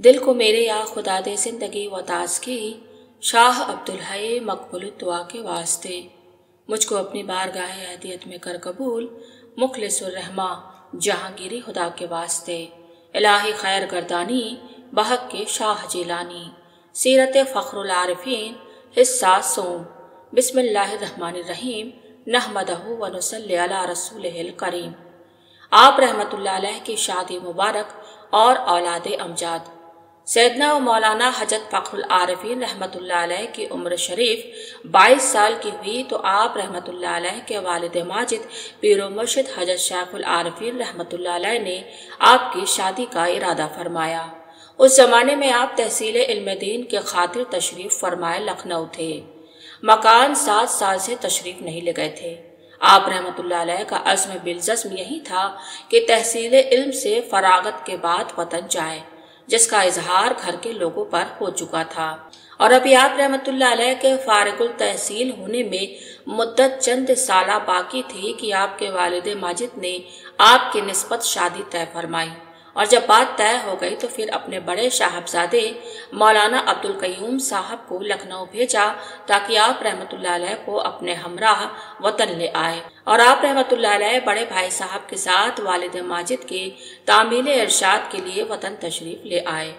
دل کو میرے یا خدا دے زندگی و تازگی، شاہ عبدالحی مقبول الدعا کے واسطے، مجھ کو اپنی بارگاہ ہدیت میں کر قبول، مخلص الرحمہ جہانگیری خدا کے واسطے، الہی خیر گردانی بحق کے شاہ جیلانی، سیرت فخر العارفین حصہ سوم۔ بسم اللہ الرحمن الرحیم، نحمدہ و نصلی علی رسولہ الکریم۔ آپ رحمت اللہ علیہ کی شادی مبارک اور اولاد امجاد۔ سیدنا و مولانا حضرت فخر العارفین رحمت اللہ علیہ کی عمر شریف 22 سال کی ہوئی تو آپ رحمت اللہ علیہ کے والد ماجد پیر و مرشد حضرت شیخ العارفین رحمت اللہ علیہ نے آپ کی شادی کا ارادہ فرمایا۔ اس زمانے میں آپ تحصیل علم دین کے خاطر تشریف فرمائے لکھنؤ تھے۔ مکان 7 سال سے تشریف نہیں لے گئے تھے۔ آپ رحمت اللہ علیہ کا عزم بالجزم یہی تھا کہ تحصیل علم سے فراغت کے بعد وطن جائے، جس کا اظہار گھر کے لوگوں پر ہو چکا تھا، اور ابھی آپ رحمت اللہ علیہ کے فارغ التحصیل ہونے میں مدت چند سالہ باقی تھی کہ آپ کے والد ماجد نے آپ کی نسبت شادی طے فرمائی، اور جب بات طے ہو گئی تو پھر اپنے بڑے صاحبزادے مولانا عبدالقیوم صاحب کو لکھنؤ بھیجا تاکہ آپ رحمت اللہ علیہ کو اپنے ہمراہ وطن لے آئے، اور آپ رحمت اللہ علیہ بڑے بھائی صاحب کے ساتھ والد ماجد کے تعمیل ارشاد کے لیے وطن تشریف لے آئے۔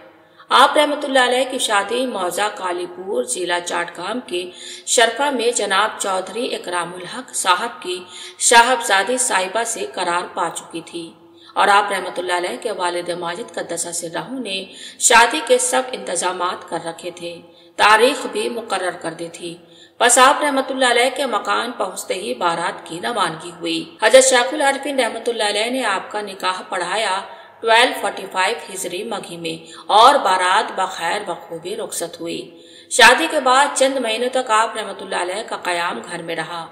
آپ رحمت اللہ علیہ کی شادی موضع کالی پور ضلع چاٹگام کے شرفہ میں جناب چودھری اکرام الحق صاحب کی صاحبزادی صاحبہ سے قرار پا چکی تھی، اور آپ رحمت اللہ علیہ کے والد ماجد قدس سرہ نے شادی کے سب انتظامات کر رکھے تھے، تاریخ بھی مقرر کر دی تھی۔ بس آپ رحمت اللہ علیہ کے مکان پہنچتے ہی بارات کی روانگی ہوئی۔ حضرت شیخ العارفین رحمت اللہ علیہ نے آپ کا نکاح پڑھایا 1245 ہجری مگھی میں، اور بارات بخیر بخوبی رخصت ہوئی۔ شادی کے بعد چند مہینوں تک آپ رحمت اللہ علیہ کا قیام گھر میں رہا۔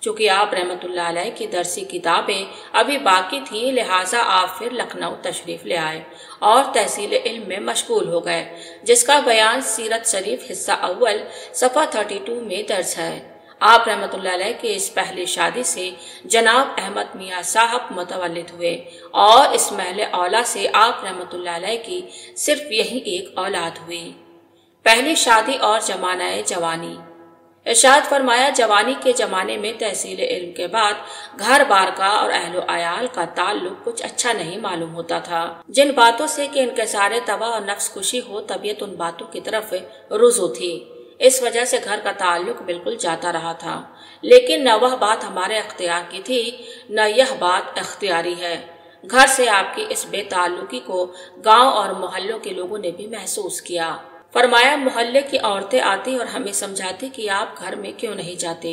چونکہ آپ رحمت اللہ علیہ کی درسی کتابیں ابھی باقی تھیں، لہٰذا آپ پھر لکھنؤ تشریف لے آئے اور تحصیل علم میں مشغول ہو گئے، جس کا بیان سیرت شریف حصہ اول صفحہ 32 میں درج ہے۔ آپ رحمت اللہ علیہ کے اس پہلی شادی سے جناب احمد میاں صاحب متولد ہوئے، اور اس محل اولا سے آپ رحمت اللہ علیہ کی صرف یہی ایک اولاد ہوئی۔ پہلی شادی اور زمانہ جوانی۔ ارشاد فرمایا، جوانی کے زمانے میں تحصیل علم کے بعد گھر بار کا اور اہل و عیال کا تعلق کچھ اچھا نہیں معلوم ہوتا تھا۔ جن باتوں سے کہ انکسار طبع اور نفس کشی ہو، طبیعت ان باتوں کی طرف رجوع تھی۔ اس وجہ سے گھر کا تعلق بالکل جاتا رہا تھا، لیکن نہ وہ بات ہمارے اختیار کی تھی، نہ یہ بات اختیاری ہے۔ گھر سے آپ کی اس بے تعلقی کو گاؤں اور محلوں کے لوگوں نے بھی محسوس کیا۔ فرمایا، محلے کی عورتیں آتی اور ہمیں سمجھاتی کہ آپ گھر میں کیوں نہیں جاتے؟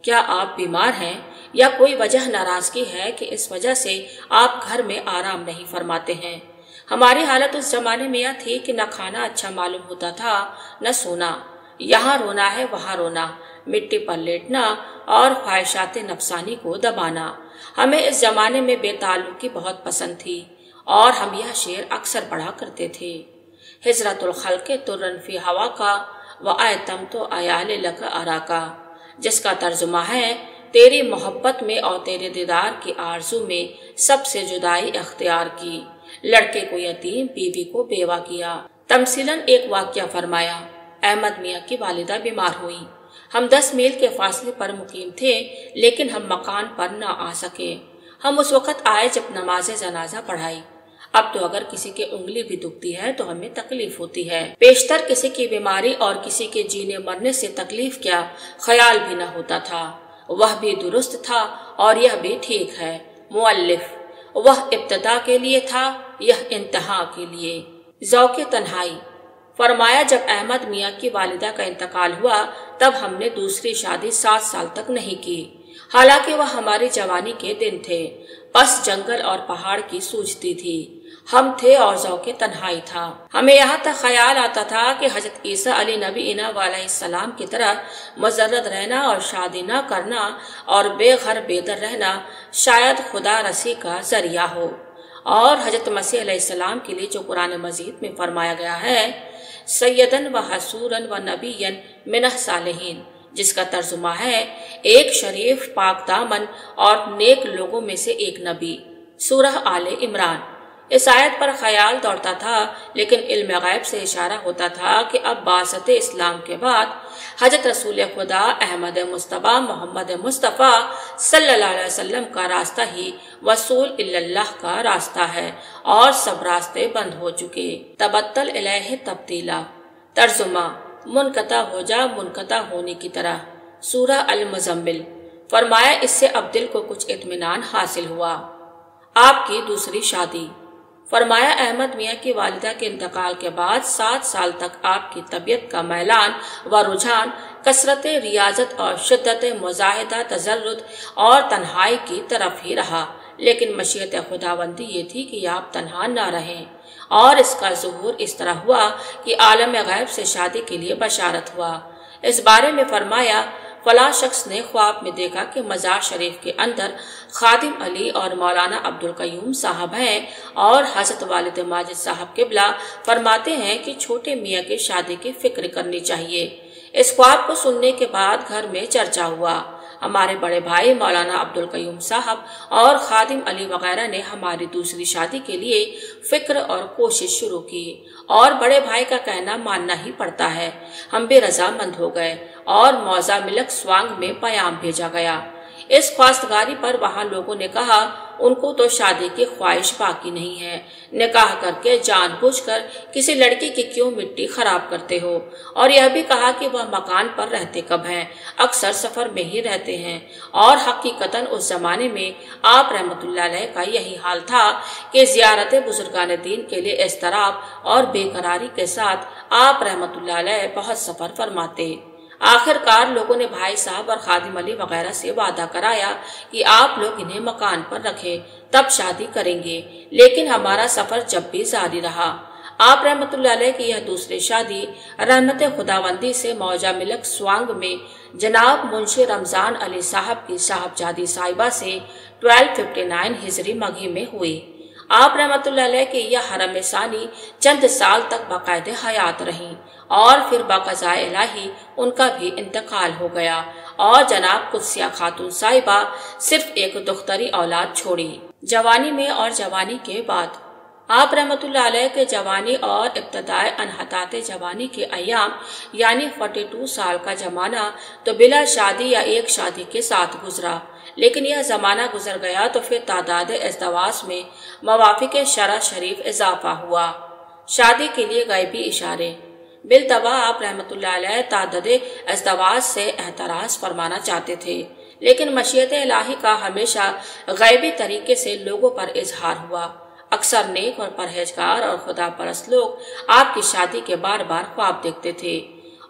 کیا آپ بیمار ہیں یا کوئی وجہ ناراضگی ہے کہ اس وجہ سے آپ گھر میں آرام نہیں فرماتے ہیں؟ ہماری حالت اس زمانے میں یہ تھی کہ نہ کھانا اچھا معلوم ہوتا تھا، نہ سونا، یہاں رونا ہے وہاں رونا، مٹی پر لیٹنا اور خواہشات نفسانی کو دبانا۔ ہمیں اس زمانے میں بے تعلقی بہت پسند تھی، اور ہم یہ شعر اکثر پڑھا کرتے تھے: ہجرت الخلق ترن فی ہوا کا وآتم تو عیال لک ارا کا، جس کا ترجمہ ہے، تیری محبت میں اور تیرے دیدار کی آرزو میں سب سے جدائی اختیار کی، لڑکے کو یتیم، بیوی کو بیوہ کیا۔ تمثیلاً ایک واقعہ فرمایا، احمد میاں کی والدہ بیمار ہوئی۔ ہم 10 میل کے فاصلے پر مقیم تھے، لیکن ہم مکان پر نہ آ سکے۔ ہم اس وقت آئے جب نماز جنازہ پڑھائی۔ اب تو اگر کسی کی انگلی بھی دکھتی ہے تو ہمیں تکلیف ہوتی ہے، پیشتر کسی کی بیماری اور کسی کے جینے مرنے سے تکلیف کیا خیال بھی نہ ہوتا تھا۔ وہ بھی درست تھا اور یہ بھی ٹھیک ہے۔ مؤلف، وہ ابتدا کے لیے تھا، یہ انتہا کے لیے۔ ذوق تنہائی۔ فرمایا، جب احمد میاں کی والدہ کا انتقال ہوا تب ہم نے دوسری شادی 7 سال تک نہیں کی، حالانکہ وہ ہماری جوانی کے دن تھے۔ پس جنگل اور پہاڑ کی سوجتی تھی، ہم تھے اور ذوق تنہائی تھا۔ ہمیں یہاں تک خیال آتا تھا کہ حضرت عیسیٰ علی نبی علیہ السلام کی طرح مجرد رہنا اور شادی نہ کرنا اور بے گھر بے در رہنا شاید خدا رسی کا ذریعہ ہو، اور حضرت مسیح علیہ السلام کے لیے جو قرآن مجید میں فرمایا گیا ہے، سیدن و حسورن و نبین من الصالحین، جس کا ترجمہ ہے، ایک شریف پاک دامن اور نیک لوگوں میں سے ایک نبی۔ سورہ آل عمران۔ इस आयत पर ख्याल दौड़ता था, लेकिन इल्म गैब से इशारा होता था कि अब बासत इस्लाम के बाद हजरत रसूल खुदा अहमद मुस्तफ़ा मोहम्मद मुस्तफ़ा सल्लल्लाहु अलैहि वसल्लम का रास्ता ही वसूल इल्लल्लाह का रास्ता है और सब रास्ते बंद हो चुके। तबत्तल इलैहि तब्दीला। तर्जुमा, मुनक़ता हो जा मुनक़ता होने की तरह। सूरह अल मुज़म्मिल। फरमाया, इससे अब दिल को कुछ इत्मीनान हासिल हुआ। आपकी दूसरी शादी। फरमाया, अहमद मियाँ की वालिदा के इंतकाल के बाद 7 साल तक आपकी तबीयत का मैलान व रुझान कसरत रियाजत और शिद्दत मुजाहिदा तजर्रुद और तन्हाई की तरफ ही रहा, लेकिन मशीयत खुदावंदी ये थी कि आप तन्हा न रहें, और इसका ज़ुहूर इस तरह हुआ कि आलम गैब से शादी के लिए बशारत हुआ। इस बारे में फरमाया, फला शख्स ने ख्वाब में देखा कि मज़ार शरीफ के अंदर खादिम अली और मौलाना अब्दुल कयूम साहब हैं और हज़रत वालिद माजिद साहब क़िबला फरमाते हैं कि छोटे मियाँ की शादी की फिक्र करनी चाहिए। इस ख्वाब को सुनने के बाद घर में चर्चा हुआ। हमारे बड़े भाई मौलाना अब्दुल कयूम साहब और खादिम अली वगैरह ने हमारी दूसरी शादी के लिए फिक्र और कोशिश शुरू की, और बड़े भाई का कहना मानना ही पड़ता है। हम भी रजामंद हो गए और मौजा मिलक स्वांग में पयाम भेजा गया। इस ख्वास्तगारी पर वहां लोगों ने कहा, उनको तो शादी की ख्वाहिश बाकी नहीं है, निकाह करके जानबूझकर किसी लड़की की क्यों मिट्टी खराब करते हो। और यह भी कहा कि वह मकान पर रहते कब हैं, अक्सर सफर में ही रहते हैं। और हकीकतन उस जमाने में आप रहमतुल्लाह अलैह का यही हाल था कि ज़ियारत बुजुर्गान दीन के लिए इज़्तिराब और बेकरारी के साथ आप रहमतुल्लाह अलैह बहुत सफर फरमाते। आखिरकार लोगों ने भाई साहब और खादिम अली वगैरह से वादा कराया कि आप लोग इन्हें मकान पर रखें, तब शादी करेंगे, लेकिन हमारा सफर जब भी जारी रहा। आप रहमतुल्लाह अलैह की यह दूसरी शादी रहमत खुदावंदी से मौजा मिलक स्वांग में जनाब मुंशी रमजान अली साहब की साहबजादी साहिबा से 1259 हिजरी मघी में हुई। आप रहमतुल्लाह अलैह की यह हरम सानी चंद साल तक बाकायदे हयात रहीं, और फिर बाक़ज़ाए इलाही उनका भी इंतकाल हो गया, और जनाब कुद्सिया खातून साहिबा सिर्फ एक दुख्तरी औलाद छोड़ी। जवानी में और जवानी के बाद। आप रहमतुल्लाह अलैह के जवानी और इब्तदाए अनहताते जवानी के अयाम यानी 42 साल का जमाना तो बिला शादी या एक शादी के साथ गुजरा, लेकिन यह जमाना गुजर गया तो फिर तादाद इज़्दवाज में मवाफ़िक़ शरअ शरीफ इजाफा हुआ। शादी के लिए गैबी इशारे। बिलतवा आप रहमतुल्लाह अलैह तादाद इज़्दवाज से एहतराज फरमाना चाहते थे, लेकिन मशीयत इलाही का हमेशा गैबी तरीके से लोगों पर इजहार हुआ। अक्सर नेक और परहेजगार और खुदा परस्त लोग आपकी शादी के बार बार ख्वाब देखते थे,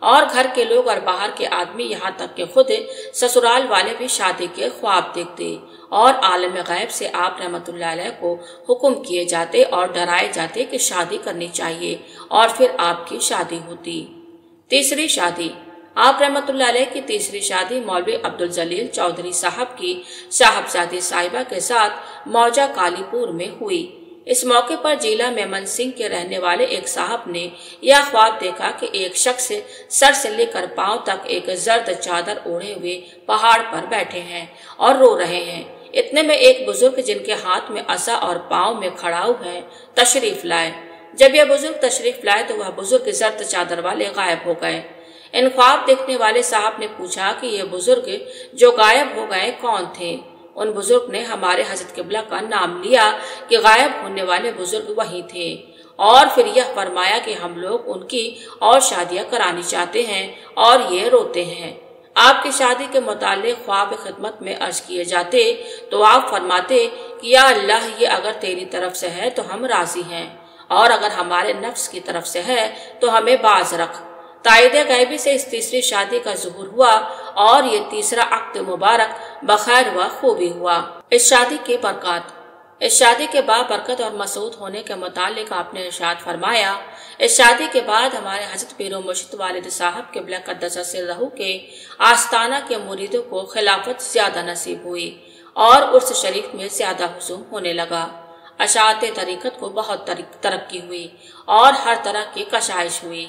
और घर के लोग और बाहर के आदमी यहाँ तक कि खुद ससुराल वाले भी शादी के ख्वाब देखते, और आलम गैब से आप रहमतुल्लाह अलैह को हुक्म किए जाते और डराए जाते कि शादी करनी चाहिए, और फिर आपकी शादी होती। तीसरी शादी। आप रहमतुल्लाह अलैह की तीसरी शादी मौलवी अब्दुल जलील चौधरी साहब की साहबजादी साहिबा के साथ मौजा कालीपुर में हुई। इस मौके पर जिला मेमन सिंह के रहने वाले एक साहब ने यह ख्वाब देखा कि एक शख्स सर से लेकर पांव तक एक जर्द चादर ओढ़े हुए पहाड़ पर बैठे हैं और रो रहे हैं। इतने में एक बुजुर्ग जिनके हाथ में असा और पांव में खड़ाऊ है तशरीफ लाए। जब यह बुजुर्ग तशरीफ लाए तो वह बुजुर्ग जर्द चादर वाले गायब हो गए। इन ख्वाब देखने वाले साहब ने पूछा कि ये बुजुर्ग जो गायब हो गए कौन थे। उन बुजुर्ग ने हमारे हजरत क़िबला का नाम लिया कि गायब होने वाले बुजुर्ग वही थे, और फिर यह फरमाया कि हम लोग उनकी और शादियां करानी चाहते हैं और ये रोते हैं। आपकी शादी के मुताल्लिक़ ख्वाब खिदमत में अर्ज किए जाते तो आप फरमाते कि या अल्लाह, ये अगर तेरी तरफ से है तो हम राजी हैं, और अगर हमारे नफ्स की तरफ से है तो हमें बाज रख। ताइद गैबी से इस तीसरी शादी का ज़ुहूर हुआ, और ये तीसरा अक़्द मुबारक बखैर व खूबी हुआ। इस शादी के बरक़ात। इस शादी के बाबरकत और मसूद होने के मुतालिक आपने इरशाद फरमाया, इस शादी के बाद हमारे हज़रत पीर मुर्शिद वालिद साहब क़िबला क़द्दस सिर्रहू के आस्ताना के मुरीदों को खिलाफत ज़्यादा नसीब हुई और उर्स शरीफ में ज़्यादा हुजूम होने लगा। अशात तरीक़त को बहुत तरक्की हुई और हर तरह की कशाइश हुई।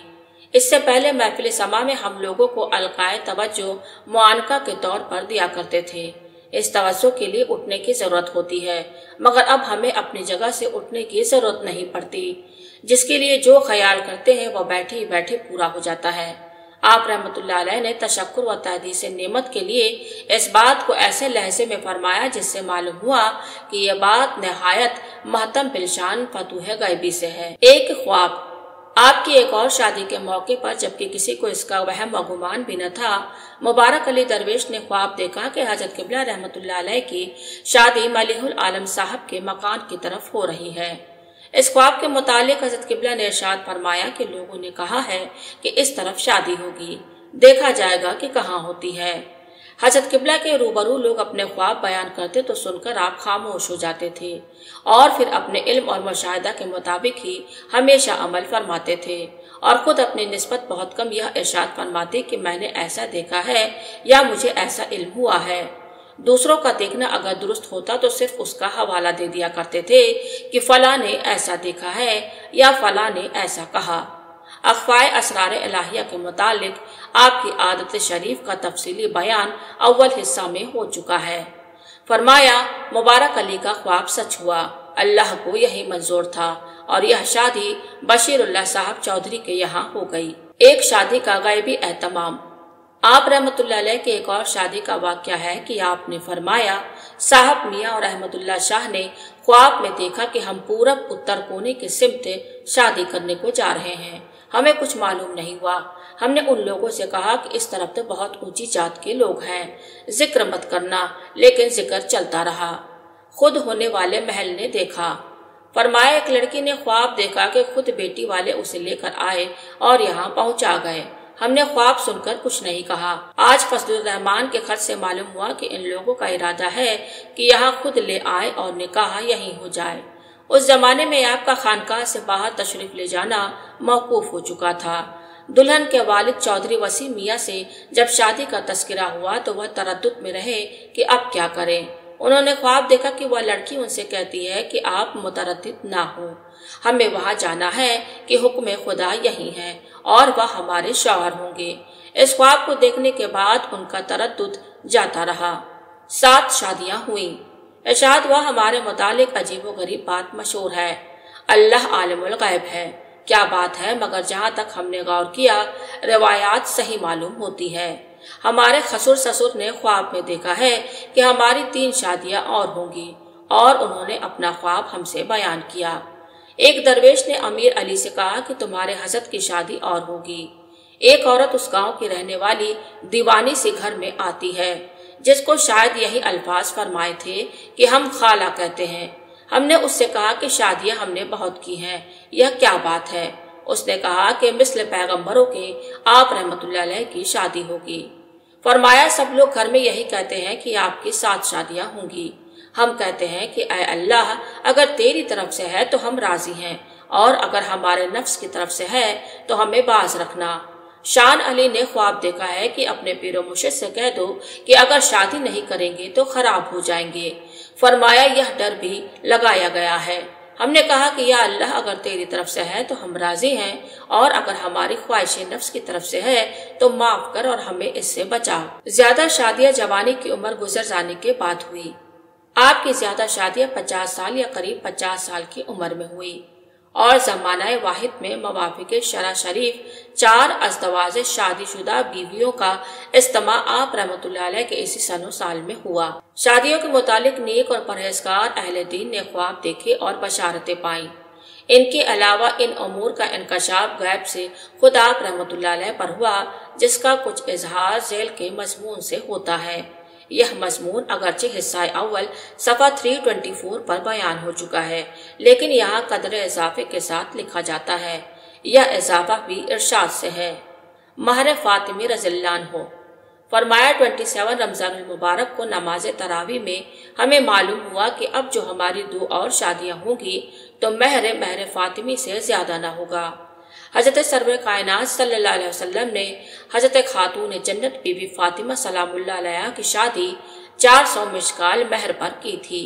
इससे पहले महफिल समा में हम लोगों को अलकाए तवज्जो मुआनका के तौर पर दिया करते थे। इस तवज्जो के लिए उठने की जरूरत होती है, मगर अब हमें अपनी जगह से उठने की जरूरत नहीं पड़ती। जिसके लिए जो ख्याल करते हैं वह बैठे ही बैठे पूरा हो जाता है। आप रहमतुल्लाह अलैह ने तशक्कुर व तहदीस नेमत के लिए इस बात को ऐसे लहजे में फरमाया जिससे मालूम हुआ कि यह बात नहायत महतम बिलशान फतूह गैबी से है। एक ख्वाब। आपकी एक और शादी के मौके पर, जबकि किसी को इसका वहम व गुमान भी न था, मुबारक अली दरवेश ने ख्वाब देखा कि हजरत किबला रहमतुल्लाह अलैह की शादी मलीहुल आलम साहब के मकान की तरफ हो रही है। इस ख्वाब के मुतालिक हजरत किबला ने इरशाद फरमाया कि लोगों ने कहा है कि इस तरफ शादी होगी, देखा जाएगा कि कहाँ होती है। हजरत किबला के रूबरू लोग अपने ख्वाब बयान करते तो सुनकर आप खामोश हो जाते थे और फिर अपने इल्म और मुशाहिदा के मुताबिक ही हमेशा अमल फरमाते थे और खुद अपनी निस्बत बहुत कम यह इरशाद फरमाते कि मैंने ऐसा देखा है या मुझे ऐसा इल्म हुआ है। दूसरों का देखना अगर दुरुस्त होता तो सिर्फ उसका हवाला दे दिया करते थे कि फला ने ऐसा देखा है या फला ने ऐसा कहा। अख्फाए असरार इलाहिया के मुतालिक आपकी आदत शरीफ का तफसीली बयान अव्वल हिस्सा में हो चुका है। फरमाया, मुबारक अली का ख्वाब सच हुआ, अल्लाह को यही मंजूर था और यह शादी बशीरुल्लाह साहब चौधरी के यहाँ हो गई। एक शादी का गैबी एहतमाम। आप रहमतुल्लाह अलैह के एक और शादी का वाक़या है कि आपने फरमाया, साहब मियाँ और रहमतुल्लाह शाह ने ख्वाब में देखा कि हम पूरब उत्तर कोने के सिमत शादी करने को जा रहे हैं। हमें कुछ मालूम नहीं हुआ। हमने उन लोगों से कहा कि इस तरफ तो बहुत ऊंची जात के लोग हैं, जिक्र मत करना, लेकिन जिक्र चलता रहा। खुद होने वाले महल ने देखा। फरमाया, एक लड़की ने ख्वाब देखा कि खुद बेटी वाले उसे लेकर आए और यहाँ पहुंचा गए। हमने ख्वाब सुनकर कुछ नहीं कहा। आज फजलुर रहमान के खत से मालूम हुआ कि इन लोगों का इरादा है कि यहाँ खुद ले आए और निकाह यहीं हो जाए। उस जमाने में आपका खानकाह से बाहर तशरीफ ले जाना मौकूफ हो चुका था। दुल्हन के वालिद चौधरी वसीम मियाँ से जब शादी का तस्करा हुआ तो वह तरद्दुद में रहे कि अब क्या करें। उन्होंने ख्वाब देखा कि वह लड़की उनसे कहती है कि आप मुतरद्दिद ना हो, हमें वहाँ जाना है कि हुक्म खुदा यही है और वह हमारे शौहर होंगे। इस ख्वाब को देखने के बाद उनका तरद्दुद जाता रहा। 7 शादियां हुई। इरशाद हुआ, हमारे मुतालिक अजीबो गरीब बात मशहूर है, अल्लाह आलिमुल गैब है। क्या बात है, मगर जहाँ तक हमने गौर किया रिवायात सही मालूम होती है। हमारे खसुर ससुर ने ख्वाब में देखा है कि हमारी 3 शादियां और होंगी और उन्होंने अपना ख्वाब हमसे बयान किया। एक दरवेश ने अमीर अली से कहा कि तुम्हारे हसद की शादी और होगी। एक औरत उस गांव की रहने वाली दीवानी से घर में आती है, जिसको शायद यही अल्फाज फरमाए थे कि हम खाला कहते हैं। हमने उससे कहा कि शादियां हमने बहुत की हैं, यह क्या बात है। उसने कहा कि मिस्ल पैगंबरों के आप रहमतुल्लाह अलैह की शादी होगी। फरमाया, सब लोग घर में यही कहते हैं कि आपकी 7 शादियां होंगी। हम कहते हैं कि ऐ अल्लाह, अगर तेरी तरफ से है तो हम राजी हैं और अगर हमारे नफ्स की तरफ से है तो हमें बाज रखना। शान अली ने ख्वाब देखा है कि अपने पीरो मुर्शिद से कह दो कि अगर शादी नहीं करेंगे तो खराब हो जाएंगे। फरमाया, यह डर भी लगाया गया है। हमने कहा कि या अल्लाह, अगर तेरी तरफ से है तो हम राजी हैं और अगर हमारी ख्वाहिश नफ्स की तरफ से है तो माफ कर और हमें इससे बचा। ज्यादा शादियां जवानी की उम्र गुजर जाने के बाद हुई। आपकी ज्यादा शादियां 50 साल या करीब 50 साल की उम्र में हुई और जमाना वाहिद में मवाफिक शरा शरीफ 4 अज़दवाज शादीशुदा बीवियों का इज्तिमा आप रहमतुल्लाह अलैह के इसी सनो साल में हुआ। शादियों के मुतालिक नेक और परहेजगार अहले दीन ने ख्वाब देखे और बशारतें पाई। इनके अलावा इन अमूर का इंकशाफ गैब से खुद आप रहमतुल्लाह अलैह पर हुआ, जिसका कुछ इजहार झेल के मजमून से होता है। यह मजमून अगरचे हिस्सा अव्वल सफ़ा 324 पर बयान हो चुका है, लेकिन यहाँ कदर इजाफे के साथ लिखा जाता है। यह इजाफा भी इरशाद से है। महर फातिमी रज़ियल्लाहु अन्हु। फरमाया, 27 रमज़ानुल मुबारक को नमाज तरावी में हमें मालूम हुआ कि अब जो हमारी 2 और शादियां होंगी तो महर फातिमी से ज्यादा न होगा। हजरत सरवर कायनात सल्लल्लाहु अलैहि वसल्लम ने हजरत खातून जन्नत बीबी फातिमा सलामुल्लाह अलैहा की शादी 400 मिशकाल महर पर की थी।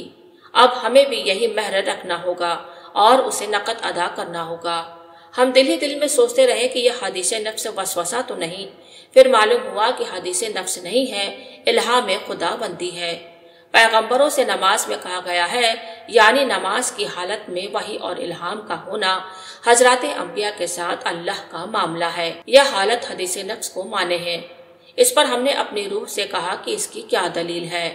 अब हमें भी यही महर रखना होगा और उसे नकद अदा करना होगा। हम दिल ही दिल में सोचते रहे कि यह हदीस नफ्स वसवसा तो नहीं, फिर मालूम हुआ कि हदीस नफ्स नहीं है, इल्हाम खुदा बंदी है। पैगंबरों से नमाज में कहा गया है, यानी नमाज की हालत में वही और इल्हाम का होना हजरत अंबिया के साथ अल्लाह का मामला है। यह हालत हदीस नफ्स को माने है। इस पर हमने अपनी रूह से कहा कि इसकी क्या दलील है।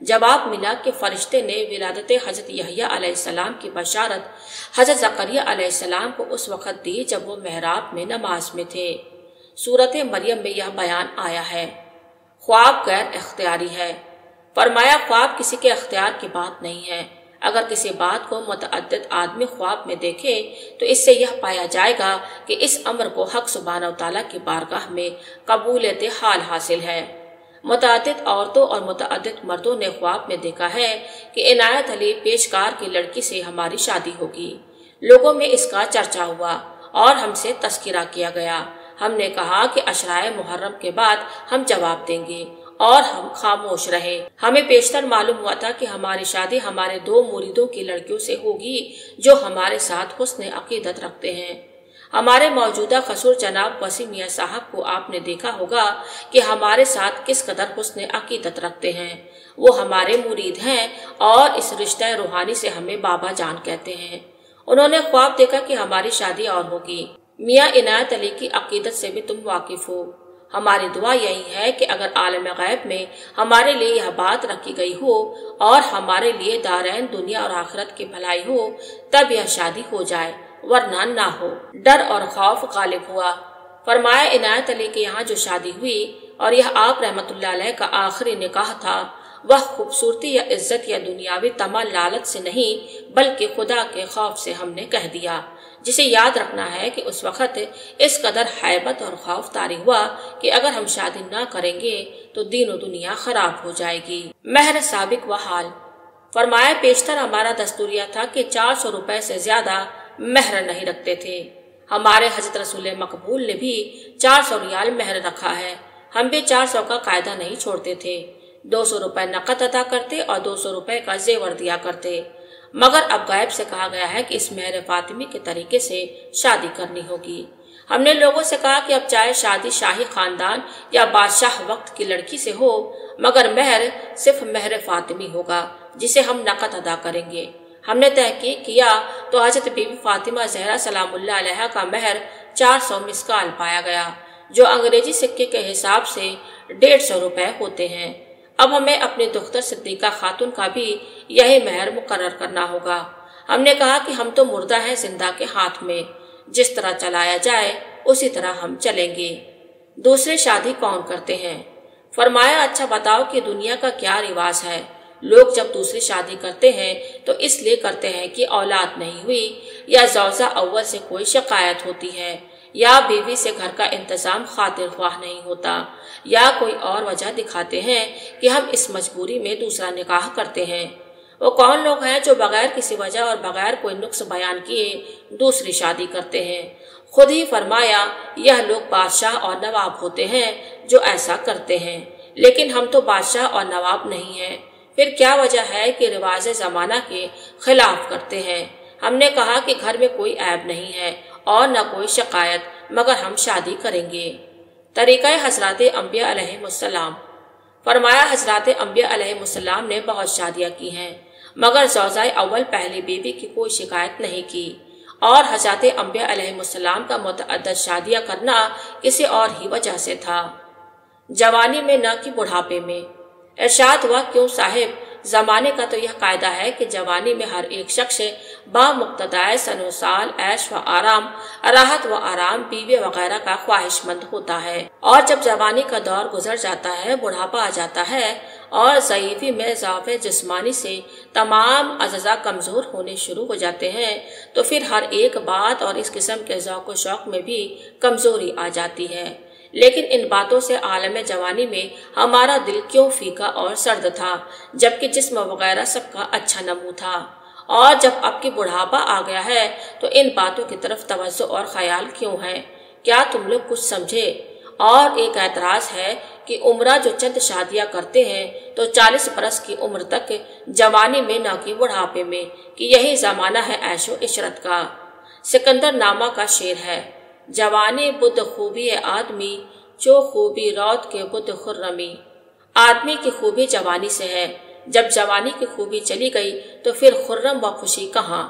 जवाब मिला कि फरिश्ते ने विलादत हजरत यहया अलैहिस्सलाम की बशारत हजरत ज़करिया अलैहिस्सलाम को उस वक़्त दी जब वो महराब में नमाज में थे। सूरत मरियम में यह बयान आया है। ख्वाब गैर इख्तियारी है। फरमाया ख्वाब किसी के इख्तियार की बात नहीं है। अगर किसी बात को मुतअद्दिद आदमी ख्वाब में देखे तो इससे यह पाया जाएगा कि इस अमर को हक सुब्हानहू तआला की बारगाह में कबूलियत हाल हासिल है। मुतअद्दिद औरतों और मुतअद्दिद मर्दों ने ख्वाब में देखा है कि इनायत अली पेशकार की लड़की से हमारी शादी होगी। लोगों में इसका चर्चा हुआ और हमसे तस्किरा किया गया। हमने कहा कि अशराए मुहर्रम के बाद हम जवाब देंगे और हम खामोश रहे। हमें पेशतर मालूम हुआ था कि हमारी शादी हमारे 2 मुरीदों की लड़कियों से होगी जो हमारे साथ हुस्न अकीदत रखते हैं। हमारे मौजूदा खसूर जनाब वसीम मियां साहब को आपने देखा होगा कि हमारे साथ किस कदर हुस्न अकीदत रखते हैं। वो हमारे मुरीद हैं और इस रिश्ता रूहानी से हमें बाबा जान कहते हैं। उन्होंने ख्वाब देखा कि हमारी शादी और होगी। मियां इनायत अली की अकीदत से भी तुम वाकिफ हो। हमारी दुआ यही है कि अगर आलम गैब में हमारे लिए यह बात रखी गई हो और हमारे लिए दारैन दुनिया और आखिरत की भलाई हो तब यह शादी हो जाए, वरना ना हो। डर और खौफ गालिब हुआ। फरमाया इनायत अली के यहाँ जो शादी हुई और यह आप रहमतुल्लाह अलैह का आखिरी निकाह था, वह खूबसूरती या इज्जत या दुनियावी तमा लालच से नहीं बल्कि खुदा के खौफ से हमने कह दिया, जिसे याद रखना है कि उस वक़्त इस कदर हैबत और खौफ तारी हुआ कि अगर हम शादी ना करेंगे तो दीन दुनिया खराब हो जाएगी। महर साबिक व हाल। फरमाया पेशतर हमारा दस्तूरिया था कि 400 रुपए से ज्यादा महर नहीं रखते थे। हमारे हजरत रसूल मकबूल ने भी 400 रियाल महर रखा है। हम भी 400 का कायदा नहीं छोड़ते थे। 200 रुपए नकद अदा करते और 200 रुपए का जेवर दिया करते। मगर अब गायब से कहा गया है कि इस महर फातिमी के तरीके से शादी करनी होगी। हमने लोगों से कहा कि अब चाहे शादी शाही खानदान या बादशाह वक्त की लड़की से हो, मगर महर सिर्फ महर फातिमी होगा जिसे हम नकद अदा करेंगे। हमने तहकीक किया तो हजरत बीबी फातिमा ज़हरा सलामुल्लाह अलैहा का महर 400 मिस्काल पाया गया, जो अंग्रेजी सिक्के के हिसाब से 150 रुपए होते हैं। अब हमें अपनी दुख्तर सिद्दीका खातून का भी यही महर मुकर्रर करना होगा। हमने कहा कि हम तो मुर्दा हैं जिंदा के हाथ में, जिस तरह चलाया जाए उसी तरह हम चलेंगे। दूसरी शादी कौन करते हैं? फरमाया अच्छा बताओ कि दुनिया का क्या रिवाज है। लोग जब दूसरी शादी करते हैं तो इसलिए करते हैं कि औलाद नहीं हुई या ज़ौजा अव्वल से कोई शिकायत होती है या बीवी से घर का इंतजाम खातिर ख्वाह नहीं होता या कोई और वजह दिखाते हैं कि हम इस मजबूरी में दूसरा निकाह करते हैं। वो कौन लोग हैं जो बगैर किसी वजह और बगैर कोई नुक्स बयान किए दूसरी शादी करते हैं? खुद ही फरमाया यह लोग बादशाह और नवाब होते हैं जो ऐसा करते हैं, लेकिन हम तो बादशाह और नवाब नहीं हैं। फिर क्या वजह है कि रिवाज जमाना के खिलाफ करते हैं? हमने कहा कि घर में कोई ऐब नहीं है और न कोई शिकायत, मगर हम शादी करेंगे। तरीक़ा हज़रात अंबिया अलैहिमुस्सलाम। फरमाया हज़रात अंबिया अलैहिमुस्सलाम ने बहुत शादियाँ की हैं, मगर ज़ौजाए अव्वल पहली बीवी की कोई शिकायत नहीं की और हज़रत अंबिया अलैहिमुस्सलाम का मुतअद्दिद शादियाँ करना किसी और ही वजह से था, जवानी में न कि बुढ़ापे में। इरशाद हुआ क्यों साहिब, जमाने का तो यह कायदा है कि जवानी में हर एक शख्स बामुक्तदाए सनोसाल ऐश व आराम, राहत व आराम, बीवी वगैरह का ख्वाहिशमंद होता है, और जब जवानी का दौर गुजर जाता है, बुढ़ापा आ जाता है और ज़ईफ़ी में इज़ाफ़े जिस्मानी से तमाम अज़्ज़ा कमज़ोर होने शुरू हो जाते हैं, तो फिर हर एक बात और इस किस्म के ज़ौक़ व शौक़ में भी कमज़ोरी आ जाती है। लेकिन इन बातों से आलम जवानी में हमारा दिल क्यों फीका और सर्द था, जबकि जिस्म वगैरह सबका अच्छा नमू था। और जब अब की बुढ़ापा आ गया है तो इन बातों की तरफ तवज्जो और ख्याल क्यों है? क्या तुम लोग कुछ समझे? और एक एतराज है कि उम्रा जो चंद शादियां करते हैं तो 40 बरस की उम्र तक जवानी में न कि बुढ़ापे में, कि यही जमाना है ऐशो इशरत का। सिकंदर नामा का शेर है, जवानी बुद्ध खूबी आदमी, जो खूबी रौत के बुद्ध खुर्रमी। आदमी की खूबी जवानी से है, جب جوانی کی خوبی چلی گئی تو پھر خرم و خوشی کہاں؟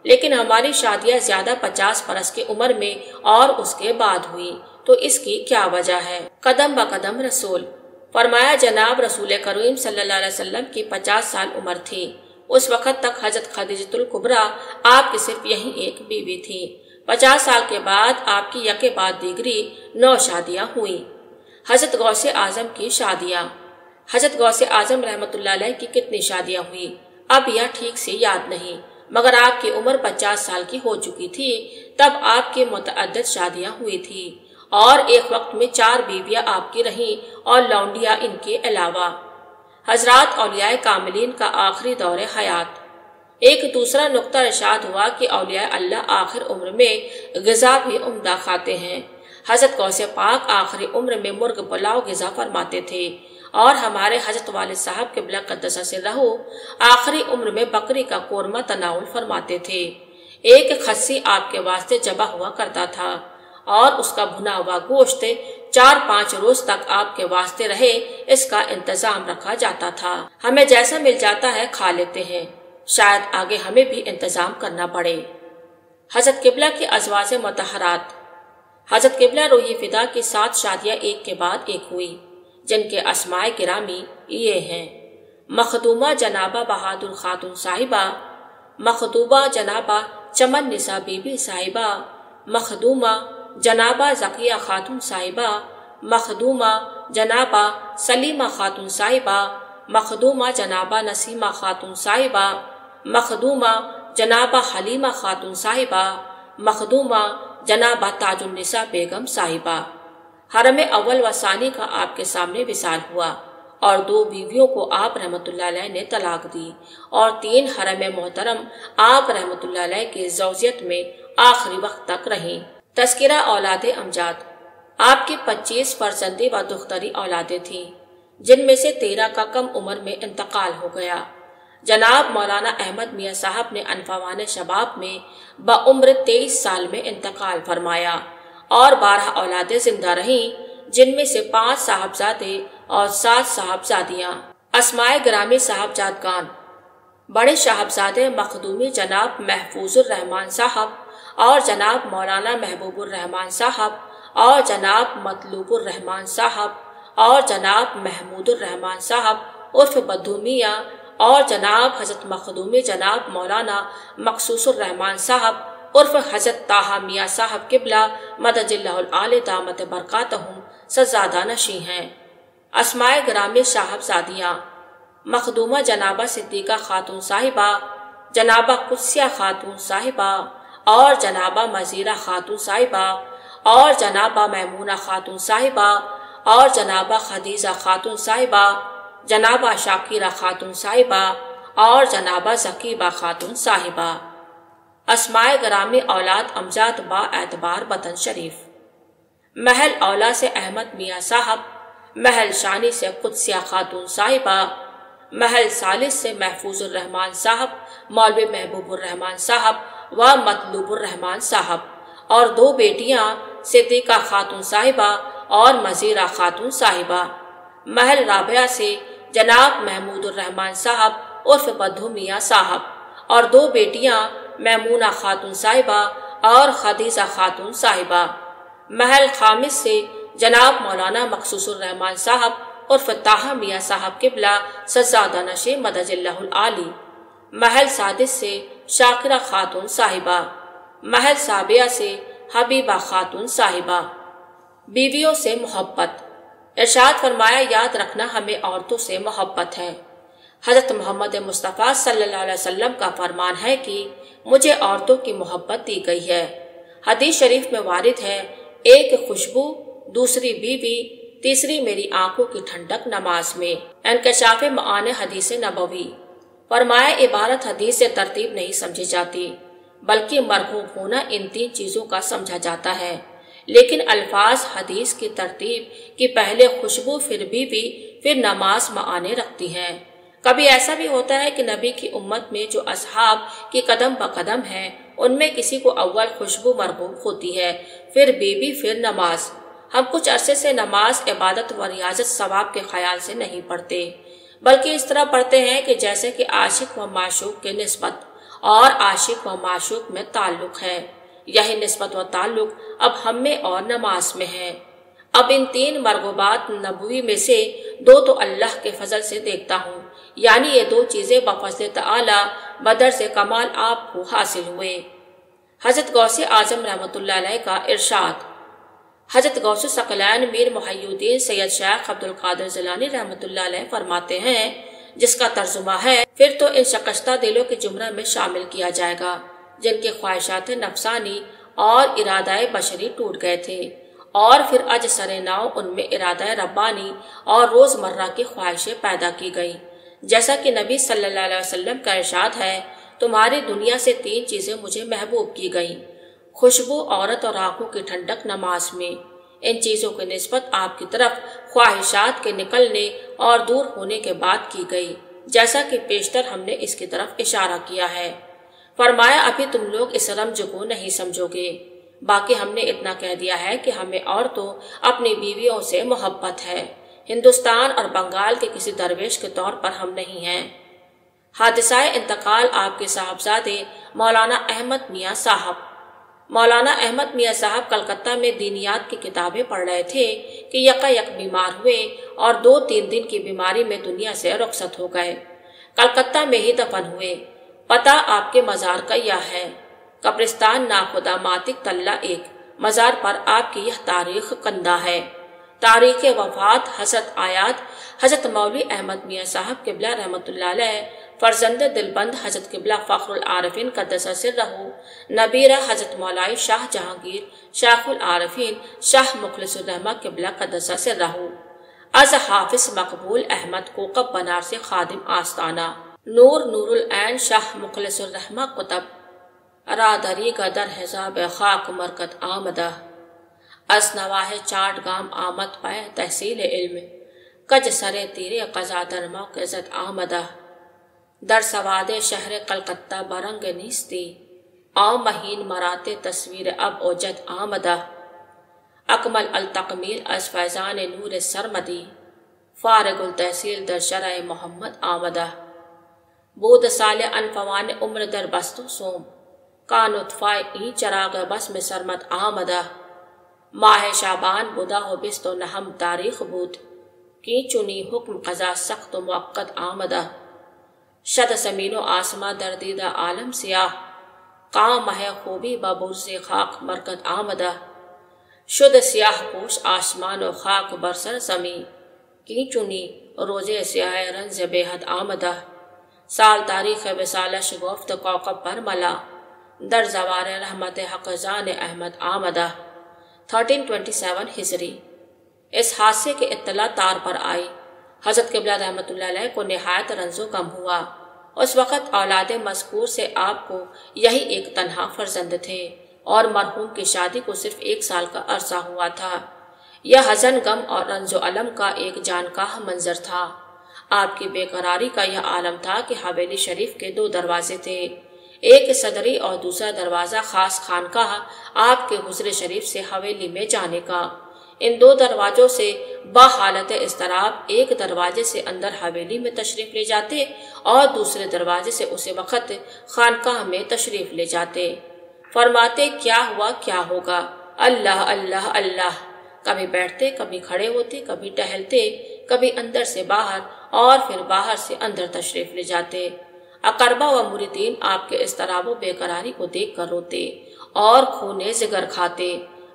لیکن ہماری شادیاں زیادہ 50 برس کی عمر میں اور اس کے بعد ہوئی، تو اس کی کیا وجہ ہے؟ قدم بقدم رسول۔ فرمایا جناب رسول کریم صلی اللہ علیہ وسلم کی 50 سال عمر تھی۔ اس وقت تک حضرت خدیجۃ الکبریٰ آپ کی صرف یہی ایک بیوی تھی۔ 50 سال کے بعد آپ کی یکے بعد دیگری 9 شادیاں ہوئیں۔ حضرت غوث اعظم کی شادیاں۔ حضرت غوث اعظم رحمۃ اللہ علیہ کی کتنی شادیاں ہوئی اب یہ ٹھیک سے یاد نہیں، مگر آپ کی عمر 50 سال کی ہو چکی تھی تب آپ کی متعدد شادیاں ہوئی تھی، اور ایک وقت میں 4 بیویاں آپ کی رہیں اور لونڈیاں ان کے علاوہ۔ حضرات اولیاء کاملین کا آخری دور حیات۔ ایک دوسرا نقطہ ارشاد ہوا کہ اولیاء اللہ آخر عمر میں غذا بھی عمدہ کھاتے ہیں۔ حضرت غوث پاک آخری عمر میں مرغ پلاؤ غذا فرماتے تھے، اور ہمارے حضرت والد صاحب قبلہ قدس سرہ آخری عمر میں بکری کا قورمہ تناول فرماتے تھے۔ ایک خصی آپ کے واسطے ذبح ہوا کرتا تھا، اور اس کا بھنا ہوا گوشت 4-5 روز تک آپ کے واسطے رہے، اس کا انتظام رکھا جاتا تھا۔ ہمیں جیسا مل جاتا ہے کھا لیتے ہیں، شاید آگے ہمیں بھی انتظام کرنا پڑے۔ حضرت قبلہ کی ازواج مطہرات۔ حضرت قبلہ روحی فدا کی 7 شادیاں ایک کے بعد ایک ہوئی، جن کے اسماء گرامی یہ ہیں: مخدومہ جنابہ بہادر خاتون صاحبہ، مخدومہ جنابہ چمن نسا بی بی صاحبہ، مخدومہ جنابہ ذکیہ خاتون صاحبہ، مخدومہ جنابہ سلیمہ خاتون صاحبہ، مخدومہ جنابہ نسیمہ خاتون صاحبہ، مخدومہ جنابہ حلیمہ خاتون صاحبہ، مخدومہ جنابہ تاج النساء بیگم صاحبہ۔ حرم اول و ثانی کا آپ کے سامنے وصال ہوا، اور 2 بیویوں کو آپ رحمت اللہ علیہ نے طلاق دی، اور 3 حرم محترم آپ رحمت اللہ علیہ کے زوجیت میں آخری وقت تک رہیں۔ تذکرہ اولاد امجاد۔ آپ کی 25 فرزندی و دختری اولادیں تھیں، جن میں سے 13 کا کم عمر میں انتقال ہو گیا۔ جناب مولانا احمد میاں صاحب نے انفوان شباب میں بعمر 23 سال میں انتقال فرمایا، اور 12 اولادیں زندہ رہیں، جن میں سے 5 صاحبزادے اور 7 صاحبزادیاں۔ اسماء گرامی صاحبزادگان۔ بڑے صاحبزادے مخدومی جناب محفوظ الرحمان صاحب اور جناب مولانا محبوب الرحمان صاحب اور جناب مطلوب الرحمان صاحب اور جناب محمود الرحمان صاحب عرف بدھو میاں اور جناب حضرت مخدومی جناب مولانا مخصوص الرحمان صاحب عرف حضرت طاہا میاں صاحب قبلہ مدد اللہ العالی دامت برکاتہم سزادہ نشیں ہیں۔ اسماء گرامی صاحبزادیاں: مخدومہ جنابہ صدیقہ خاتون صاحبہ، جنابہ قدسیہ خاتون صاحبہ اور جنابہ مزیرہ خاتون صاحبہ اور جنابہ میمونہ خاتون صاحبہ اور جنابہ خدیجہ خاتون صاحبہ، جنابہ شاکرہ خاتون صاحبہ اور جنابہ ذکیبہ خاتون صاحبہ۔ اسماء گرامی اولاد امجاد با اعتبار وطن شریف: محل اولا سے احمد میاں صاحب، محل ثانی سے قدسیہ خاتون صاحبہ، محل ثالث سے محفوظ الرحمان صاحب، مولوی محبوب الرحمان صاحب و مطلوب الرحمان صاحب، اور 2 بیٹیاں صدیقہ خاتون صاحبہ اور مزیرہ خاتون صاحبہ۔ محل رابعہ سے جناب محمود الرحمان صاحب عرف بدھو میاں صاحب، اور 2 بیٹیاں میمونہ خاتون صاحبہ اور خدیجہ خاتون صاحبہ۔ محل خامس سے جناب مولانا مخصوص الرحمان صاحب عرف طاہا میاں صاحب قبلہ سزادہ نشیں مدد اللہ العالی۔ محل سادس سے شاکرہ خاتون صاحبہ۔ محل سابعہ سے حبیبہ خاتون صاحبہ۔ بیویوں سے محبت۔ ارشاد فرمایا یاد رکھنا ہمیں عورتوں سے محبت ہے۔ حضرت محمد مصطفیٰ صلی اللہ علیہ وسلم کا فرمان ہے کہ مجھے عورتوں کی محبت دی گئی ہے۔ حدیث شریف میں وارد ہے: ایک خوشبو، دوسری بیوی، تیسری میری آنکھوں کی ٹھنڈک نماز میں۔ انکشاف معانی حدیث نبوی۔ فرمایا عبارت حدیث سے ترتیب نہیں سمجھی جاتی، بلکہ مرغوب ہونا ان 3 چیزوں کا سمجھا جاتا ہے، لیکن الفاظ حدیث کی ترتیب کہ پہلے خوشبو پھر بیوی پھر نماز معانی رکھتی ہیں۔ کبھی ایسا بھی ہوتا ہے کہ نبی کی امت میں جو اصحاب کی قدم بقدم ہیں، ان میں کسی کو اول خوشبو مرغوب ہوتی ہے، پھر بیوی پھر نماز۔ ہم کچھ عرصے سے نماز عبادت و ریاضت ثواب کے خیال سے نہیں پڑھتے، بلکہ اس طرح پڑھتے ہیں کہ جیسے کہ عاشق و معشوق کی نسبت اور عاشق و معشوق میں تعلق ہے، یہی نسبت و تعلق اب ہم میں اور نماز میں ہے۔ اب ان 3 مرغوبات نبوی میں سے 2 تو اللہ کے فضل سے دیکھتا ہوں، یعنی یہ 2 چیزیں بفضل تعالی بدر سے کمال آپ کو حاصل ہوئے۔ حضرت غوث اعظم رحمۃ اللہ علیہ کا ارشاد۔ حضرت غوث ثقلین میر محی الدین سید شیخ عبد القادر جیلانی رحمۃ اللہ علیہ فرماتے ہیں، جس کا ترجمہ ہے، پھر تو ان شکستہ دلوں کے زمرہ میں شامل کیا جائے گا جن کے خواہشات نفسانی اور ارادہ بشری ٹوٹ گئے تھے، اور پھر اجسر ناؤ ان میں ارادہ ربانی اور روزمرہ کی خواہشیں پیدا کی گئی، جیسا کہ نبی صلی اللہ علیہ وسلم کا ارشاد ہے، تمہاری دنیا سے 3 چیزیں مجھے محبوب کی گئیں، خوشبو، عورت اور آنکھوں کی ٹھنڈک نماز میں۔ ان چیزوں کی نسبت آپ کی طرف خواہشات کے نکلنے اور دور ہونے کے بعد کی گئی، جیسا کہ پیشتر ہم نے اس کی طرف اشارہ کیا ہے۔ فرمایا، ابھی تم لوگ اس رمز کو نہیں سمجھو گے، باقی ہم نے اتنا کہہ دیا ہے کہ ہمیں عورتوں اپنی بیویوں سے محبت ہے، ہندوستان اور بنگال کے کسی درویش کے طور پر ہم نہیں ہیں۔ حادثہ انتقال آپ کے صاحبزادے مولانا احمد میاں صاحب۔ مولانا احمد میاں صاحب کلکتہ میں دینیات کی کتابیں پڑھ رہے تھے کہ یکایک بیمار ہوئے اور 2-3 دن کی بیماری میں دنیا سے رخصت ہو گئے۔ کلکتہ میں ہی دفن ہوئے۔ پتہ آپ کے مزار کا یہ ہے، قبرستان ناخدا ماتک تلہ 1، مزار پر آپ کی یہ تاریخ کندہ ہے۔ تاریخ وفات حضرت آیات حضرت مولوی احمد میاں صاحب قبلہ رحمۃ اللہ علیہ، فرزند دلبند حضرت قبلہ فخر العارفین قدس سرہ، نبیرہ حضرت مولائی شاہ جہانگیر شیخ العارفین شاہ مخلص الرحمہ قبلہ قدس سرہ، از حافظ مقبول احمد کوکب بنارسی خادم آستانہ، نور نور العین شاہ مخلص الرحمہ قطب، رادری کا در حساب خاک مرکت آمدہ، از نواح چاٹ گام آمد پہ تحصیل علم، کج سرے تیرے قضا در موقع زد آمدہ، در سواد شہر کلکتہ برنگ نیستی، آ مہین مراتے تصویر اب اوجد آمدہ، اکمل التقمیل از فیضان نور سرمدی، فارغ التحصیل در شرع محمد آمدہ، بود سال انفوان عمر در بست و سوم، کانطفائے این چراغ بس میں سرمد آمدہ، ماہ شعبان بدا و بست و نہم تاریخ بود، کی چنی حکم قضا سخت و موقت آمدہ، شد سمین و آسما در دیدہ عالم سیاہ، قام مہ خوبی ببرز خاک مرکت آمدہ، شد سیاہ پوش آسمان و خاک برسر زمین، کی چنی روزے سیاہ رنز بے حد آمدہ، سال تاریخ وصالش گفت کوکب پر ملا، در زوار رحمت حق زان احمد آمدہ، 1327 ہجری۔ اس حادثے کی اطلاع تار پر آئی۔ حضرت قبلہ رحمۃ اللہ علیہ کو نہایت رنج و غم ہوا۔ اس وقت اولاد مذکور سے آپ کو یہی ایک تنہا فرزند تھے اور مرحوم کی شادی کو صرف 1 سال کا عرصہ ہوا تھا۔ یہ حزن، غم اور رنج و الم کا ایک جانکاہ منظر تھا۔ آپ کی بے قراری کا یہ عالم تھا کہ حویلی شریف کے 2 دروازے تھے، ایک صدری اور دوسرا دروازہ خاص خانقاہ آپ کے حجرے شریف سے حویلی میں جانے کا۔ ان 2 دروازوں سے بحالت اضطراب ایک دروازے سے اندر حویلی میں تشریف لے جاتے اور دوسرے دروازے سے اسی وقت خانقاہ میں تشریف لے جاتے۔ فرماتے، کیا ہوا کیا ہوگا، اللہ اللہ اللہ، کبھی بیٹھتے، کبھی کھڑے ہوتے، کبھی ٹہلتے، کبھی اندر سے باہر اور پھر باہر سے اندر تشریف لے جاتے۔ اقربا و مریدین آپ کے اضطراب و بے قراری کو دیکھ کر روتے اور خونے جگر کھاتے،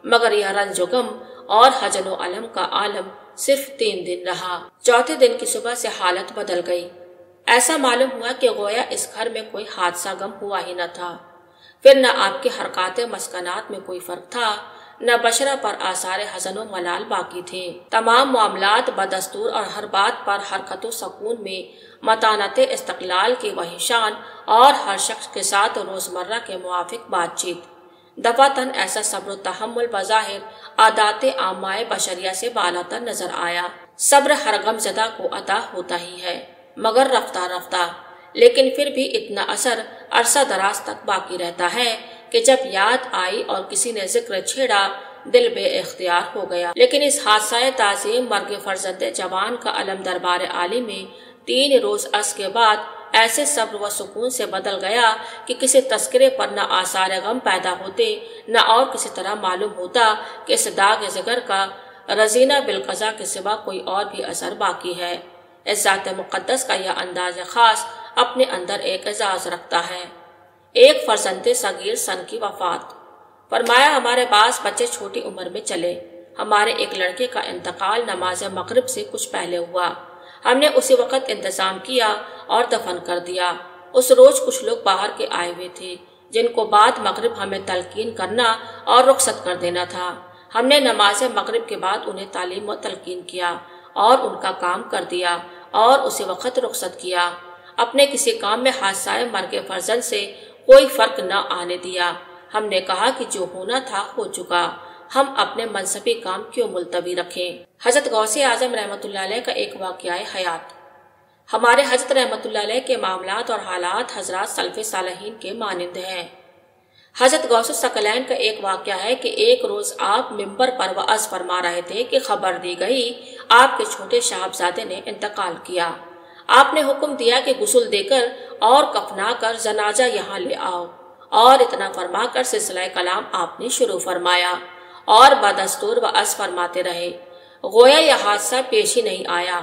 مگر یہ رنج و غم اور حزن و الم کا عالم صرف 3 دن رہا۔ 4تھے دن کی صبح سے حالت بدل گئی۔ ایسا معلوم ہوا کہ گویا اس گھر میں کوئی حادثہ غم ہوا ہی نہ تھا۔ پھر نہ آپ کے حرکات مسکنات میں کوئی فرق تھا، نہ بشرہ پر آثار حزن و ملال باقی تھے۔ تمام معاملات بدستور اور ہر بات پر حرکت و سکون میں متانت استقلال کی وہی شان اور ہر شخص کے ساتھ روزمرہ کے موافق بات چیت۔ دفعتاً ایسا صبر و تحمل بظاہر عادات عامہ بشریہ سے بالاتر نظر آیا۔ صبر ہر غم زدہ کو عطا ہوتا ہی ہے، مگر رفتہ رفتہ، لیکن پھر بھی اتنا اثر عرصہ دراز تک باقی رہتا ہے کہ جب یاد آئی اور کسی نے ذکر چھیڑا دل بے اختیار ہو گیا۔ لیکن اس حادثہ تعظیم مرگ فرزند جوان کا علم دربار عالی میں 3 रोज अस के बाद ऐसे सब्र व सुकून से बदल गया कि किसी तस्करे पर न आसार गम पैदा होते, न और किसी तरह मालूम होता कि इस दाग जिगर का रजीना बिलकज़ा के सिवा कोई और भी असर बाकी है। इस ज़ात मुक़द्दस का यह अंदाज खास अपने अंदर एक एजाज रखता है। एक फर्जंदे सगीर सन की वफात। फरमाया, हमारे पास बच्चे छोटी उम्र में चले। हमारे एक लड़के का इंतकाल नमाज मगरिब से कुछ पहले हुआ। हमने उसी वक्त इंतजाम किया और दफन कर दिया। उस रोज कुछ लोग बाहर के आए हुए थे, जिनको बाद मगरिब हमें तलकीन करना और रुखसत कर देना था। हमने नमाज मगरिब के बाद उन्हें तालीम व तलकीन किया और उनका काम कर दिया और उसी वक्त रुखसत किया। अपने किसी काम में हादसाए मर्गे फर्जन से कोई फर्क न आने दिया। हमने कहा कि जो होना था हो चुका, हम अपने मनसबी काम क्यों मुलतवी रखें। हजरत गौसे आजम रहमतुल्लाह अलैह का एक वाक़या हयात। हमारे हजरत रहमतुल्लाह अलैह के मामलात और हालात हजरात सल्फ़े सालहीन के मानिंद हैं। हजरत गौसुस सकलैन का एक वाक़या है कि एक रोज आप मिंबर पर वअज़ फरमा रहे थे कि खबर दी गई आपके छोटे साहबजादे ने इंतकाल किया। आपने हुक्म दिया कि गुस्ल देकर और कफना कर जनाजा यहाँ ले आओ, और इतना फरमा कर सिलसिला कलाम आपने शुरू फरमाया और बदस्तूर वअज़ फरमाते रहे। गोया यह हादसा पेश ही नहीं आया।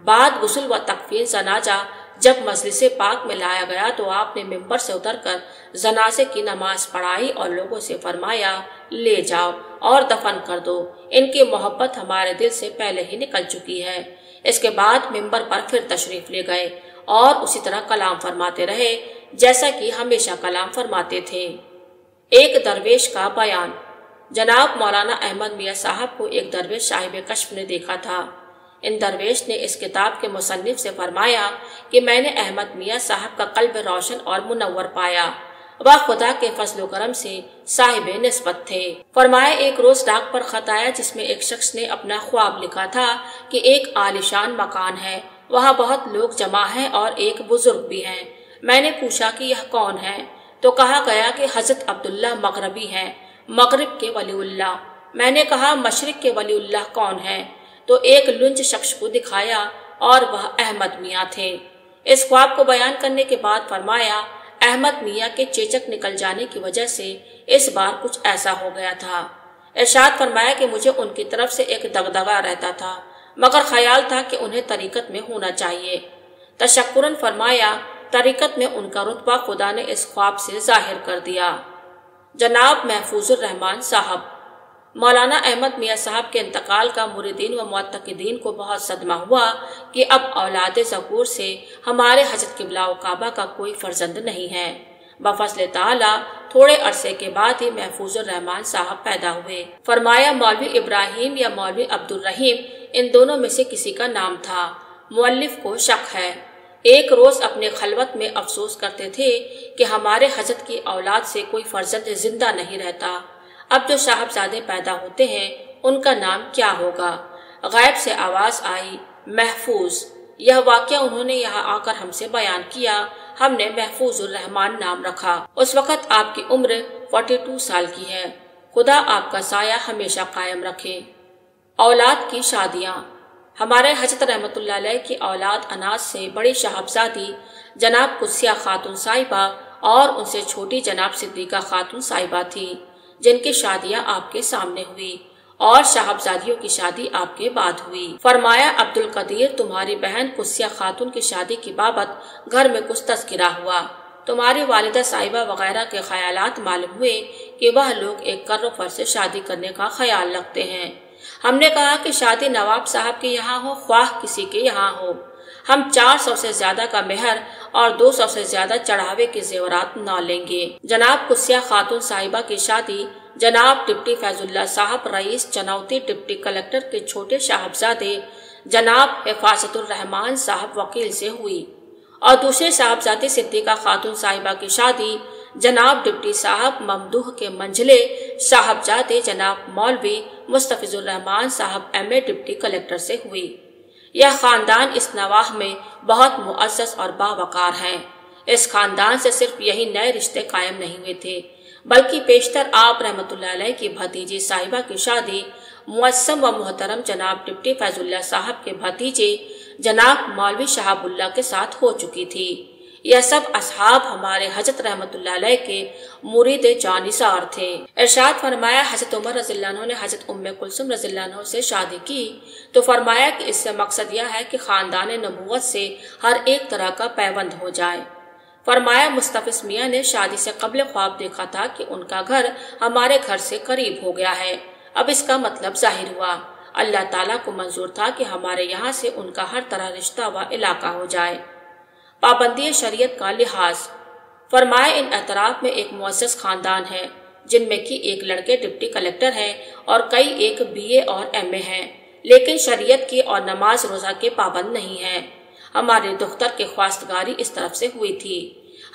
बाद गुस्ल व तकफीन जनाजा जब मजलिस पाक में लाया गया तो आपने मिंबर से उतरकर जनाजे की नमाज पढ़ाई और लोगों से फरमाया, ले जाओ और दफन कर दो, इनकी मोहब्बत हमारे दिल से पहले ही निकल चुकी है। इसके बाद मिंबर पर फिर तशरीफ ले गए और उसी तरह कलाम फरमाते रहे जैसा कि हमेशा कलाम फरमाते थे। एक दरवेश का बयान। जनाब मौलाना अहमद मियाँ साहब को एक दरवेश साहिब कश्फ ने देखा था। इन दरवेश ने इस किताब के मुसन्निफ से फरमाया कि मैंने अहमद मियाँ साहब का कल्ब रोशन और मुनव्वर पाया। वह खुदा के फजल करम से साहिब निस्बत थे। फरमाया, एक रोज डाक पर खत आया जिसमें एक शख्स ने अपना ख्वाब लिखा था कि एक आलिशान मकान है, वहाँ बहुत लोग जमा हैं और एक बुजुर्ग भी हैं। मैंने पूछा कि यह कौन है, तो कहा गया कि हजरत अब्दुल्ला मगरबी हैं, मगरिब के वलीउल्लाह। मैंने कहा, मशरिक के वलीउल्लाह कौन है, तो एक लुंज शख्स को दिखाया और वह अहमद मियाँ थे। इस ख्वाब को बयान करने के बाद फरमाया, अहमद मियाँ के चेचक निकल जाने की वजह से इस बार कुछ ऐसा हो गया था। इरशाद फरमाया कि मुझे उनकी तरफ से एक दगदगा रहता था, मगर ख्याल था कि उन्हें तरीकत में होना चाहिए। तशक्कुरन फरमाया, तरीकत में उनका रुतबा खुदा ने इस ख्वाब से जाहिर कर दिया। जनाब महफूजुर रहमान साहब। मौलाना अहमद मियाँ साहब के इंतकाल का मुरीदीन व मुअत्तक़ीदीन को बहुत सदमा हुआ कि अब औलाद ज़कूर से हमारे हजरत क़िबला व काबा का कोई फर्जंद नहीं है। बफज़ल ताला थोड़े अरसे के बाद ही महफूजुर रहमान साहब पैदा हुए। फरमाया, मौलवी इब्राहिम या मौलवी अब्दुल रहीम, इन दोनों में से किसी का नाम था। मुअल्लिफ को शक है। एक रोज अपने खलवत में अफसोस करते थे कि हमारे हजरत की औलाद से कोई फर्जंद जिंदा नहीं रहता। अब जो साहबजादे पैदा होते हैं उनका नाम क्या होगा। गैब से आवाज आई, महफूज। यह वाक़या उन्होंने यहाँ आकर हमसे बयान किया। हमने महफूजुर रहमान नाम रखा। उस वक़्त आपकी उम्र 42 साल की है। खुदा आपका साया हमेशा कायम रखे। औलाद की शादियाँ। हमारे हजरत रहमतुल्लाह अलैह की औलाद अनाज से बड़ी साहबजादी जनाब कुद्सिया खातून साहिबा और उनसे छोटी जनाब सिद्दीका खातून साहिबा थी, जिनकी शादियां आपके सामने हुई और साहबजादियों की शादी आपके बाद हुई। फरमाया, अब्दुल कदीर, तुम्हारी बहन कुद्सिया खातून की शादी की बाबत घर में कुछ तज़किरा हुआ। तुम्हारी वालिदा साहिबा वगैरह के ख्यालात मालूम हुए कि वह लोग एक कर्र फर से शादी करने का ख्याल रखते हैं। हमने कहा कि शादी नवाब साहब के यहाँ हो, ख्वाह किसी के यहाँ हो। हम 400 से ज्यादा का मेहर और 200 से ज्यादा चढ़ावे के जेवरात न लेंगे। जनाब कुद्सिया खातून साहिबा की शादी जनाब डिप्टी फैजुल्लाह साहब रईस चनौती डिप्टी कलेक्टर के छोटे साहबजादे जनाब हिफाजतुर रहमान साहब वकील से हुई और दूसरे साहबजादे सिद्दीका खातून साहिबा की शादी जनाब डिप्टी साहब ममदूह के मंझले साहबजादे जनाब मौलवी मुस्तफिजुर रहमान साहब MA डिप्टी कलेक्टर से हुई। यह खानदान इस नवाह में बहुत मुअज़्ज़ज़ और बावकार है। इस खानदान से सिर्फ यही नए रिश्ते कायम नहीं हुए थे, बल्कि पेशतर आप रहमतुल्लाह अलैह की भतीजी साहिबा की शादी मुअस्सम व मुहतरम जनाब डिप्टी फैजुल्लाह साहब के भतीजे जनाब मौलवी शहाबुल्लाह के साथ हो चुकी थी। यह सब असहाब हमारे हजरत रहमतुल्लाह अलैह के मुरीद जानिसार थे। इरशाद फरमाया, हजरत उमर रज़ियल्लाहु अन्हु ने हजरत उम्मे कुलसुम रज़ियल्लाहु अन्हा से शादी की तो फरमाया कि इससे मकसद यह है कि खानदान नबूवत से हर एक तरह का पैबंद हो जाए। फरमाया, मुस्तफिस मियाँ ने शादी से कबल ख्वाब देखा था कि उनका घर हमारे घर से करीब हो गया है। अब इसका मतलब जाहिर हुआ, अल्लाह ताला को मंजूर था कि हमारे यहाँ से उनका हर तरह रिश्ता व इलाका हो जाए। पाबंदी शरीयत का लिहाज। फरमाया, इन एतराफ में एक मुअस्सस खानदान है जिनमें की एक लड़के डिप्टी कलेक्टर हैं और कई एक BA और MA हैं, लेकिन शरीयत की और नमाज रोजा के पाबंद नहीं हैं। हमारे दुख्तर की ख्वास्तगारी इस तरफ से हुई थी।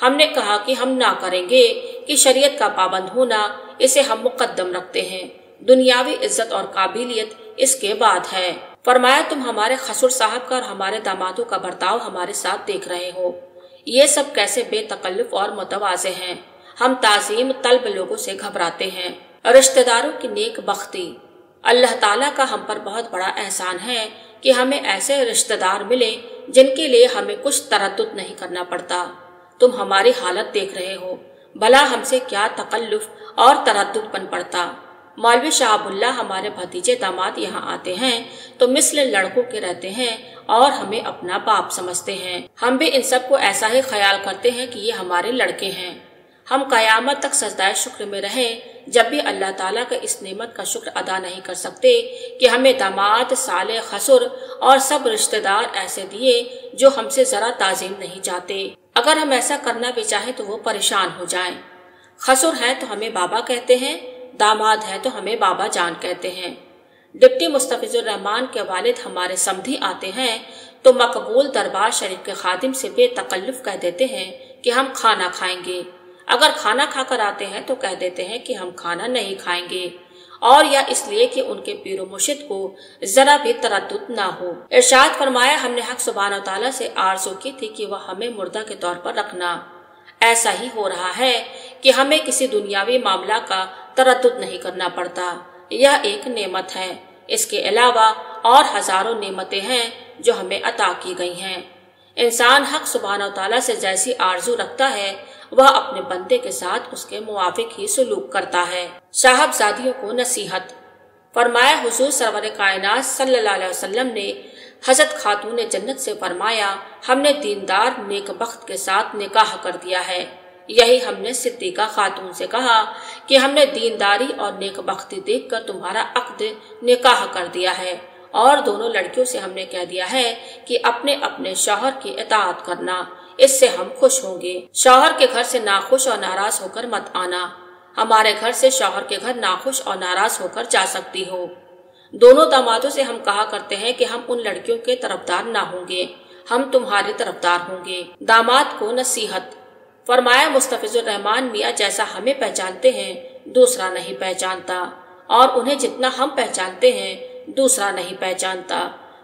हमने कहा कि हम ना करेंगे कि शरीयत का पाबंद होना, इसे हम मुकद्दम रखते हैं, दुनियावी इज्जत और काबिलियत इसके बाद है। फरमाया, तुम हमारे खसूर साहब का और हमारे दामादों का बर्ताव हमारे साथ देख रहे हो, ये सब कैसे बेतकल्लुफ और मुतवाज़े हैं। हम ताज़ीम तलब लोगों से घबराते हैं। रिश्तेदारों की नेक बख्ती। अल्लाह ताला का हम पर बहुत बड़ा एहसान है कि हमें ऐसे रिश्तेदार मिले जिनके लिए हमें कुछ तरद्दुद नहीं करना पड़ता। तुम हमारी हालत देख रहे हो, भला हमसे क्या तकल्लुफ और तरद्दुदपन पड़ता। मौलवी शहाबुल्लाह हमारे भतीजे दामाद यहाँ आते हैं तो मिस्ल लड़कों के रहते हैं और हमें अपना बाप समझते हैं। हम भी इन सबको ऐसा ही ख्याल करते हैं कि ये हमारे लड़के हैं। हम कयामत तक सजदाए शुक्र में रहें जब भी अल्लाह ताला का इस नेमत का शुक्र अदा नहीं कर सकते कि हमें दामाद, साले, खसुर और सब रिश्तेदार ऐसे दिए जो हमसे जरा ताजीम नहीं चाहते। अगर हम ऐसा करना भी चाहें तो वो परेशान हो जाएं। खसुर है तो हमें बाबा कहते हैं, दामाद है तो हमें बाबा जान कहते हैं। डिप्टी मुस्तफिजुर रहमान के वालिद हमारे समधी आते हैं तो मकबूल दरबार शरीफ के खादिम से बेतकल्लुफ कह देते हैं कि हम खाना खाएंगे। अगर खाना खाकर आते हैं तो कह देते हैं कि हम खाना नहीं खाएंगे, और या इसलिए कि उनके पीरो मुर्शिद को जरा भी तरद्दुद ना हो। इरशाद फरमाया, हमने हक सुब्हानहू तआला से आरज़ू की थी कि वह हमें मुर्दा के तौर पर रखना। ऐसा ही हो रहा है कि हमें किसी दुनियावी मामला का तरद्दुद नहीं करना पड़ता। यह एक नेमत है। इसके अलावा और हजारों नेमतें हैं जो हमें अता की गई हैं। इंसान हक सुब्हानहू तआला से जैसी आरजू रखता है वह अपने बंदे के साथ उसके मुवाफिक ही सलूक करता है। साहबजादियों को नसीहत। फरमाया, हुजूर सरवर कायनात सल्लल्लाहु अलैहि वसल्लम ने हजरत खातून जन्नत से फरमाया, हमने दीनदार नेक बख्त के साथ निकाह कर दिया है। यही हमने सिद्दीका खातून से कहा कि हमने दीनदारी और नेक बख्ती देखकर तुम्हारा अक्द निकाह कर दिया है, और दोनों लड़कियों से हमने कह दिया है कि अपने अपने शौहर की इताअत करना, इससे हम खुश होंगे। शौहर के घर से नाखुश और नाराज होकर मत आना। हमारे घर से शौहर के घर नाखुश और नाराज होकर जा सकती हो। दोनों दामादों से हम कहा करते हैं कि हम उन लड़कियों के तरफदार ना होंगे, हम तुम्हारे तरफदार होंगे। दामाद को नसीहत। फरमाया, मुस्तफिजुर रहमान मियाँ जैसा हमें पहचानते हैं दूसरा नहीं पहचानता, और उन्हें जितना हम पहचानते हैं दूसरा नहीं पहचानता।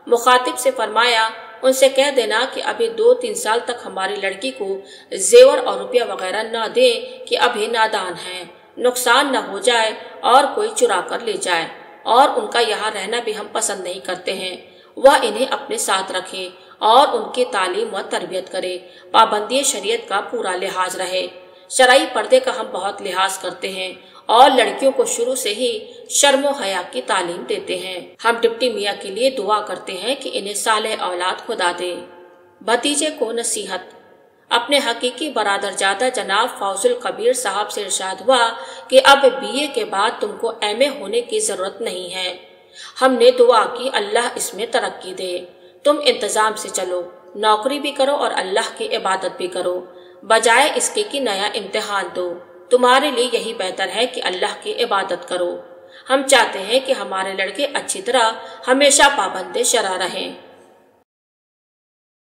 मुखातिब से फरमाया, उनसे कह देना कि अभी 2-3 साल तक हमारी लड़की को जेवर और रुपया वगैरह न दे कि अभी नादान है, नुकसान न हो जाए और कोई चुरा कर ले जाए, और उनका यहाँ रहना भी हम पसंद नहीं करते हैं। वह इन्हें अपने साथ रखे और उनकी तालीम व तरबियत करे। पाबंदी शरीयत का पूरा लिहाज रहे। शरई पर्दे का हम बहुत लिहाज करते हैं और लड़कियों को शुरू से ही शर्म व हया की तालीम देते हैं। हम डिप्टी मियाँ के लिए दुआ करते हैं कि इन्हें सालेह औलाद खुदा दे। भतीजे को नसीहत। अपने हकीकी बरादर जादा जनाब फौजुल कबीर साहब से इरशाद हुआ कि अब BA के बाद तुमको MA होने की जरूरत नहीं है। हमने दुआ की अल्लाह इसमें तरक्की दे। तुम इंतजाम से चलो, नौकरी भी करो और अल्लाह की इबादत भी करो, बजाय इसके कि नया इम्तिहान दो। तुम्हारे लिए यही बेहतर है कि अल्लाह की इबादत करो। हम चाहते हैं कि हमारे लड़के अच्छी तरह हमेशा पाबंदे शरा रहें।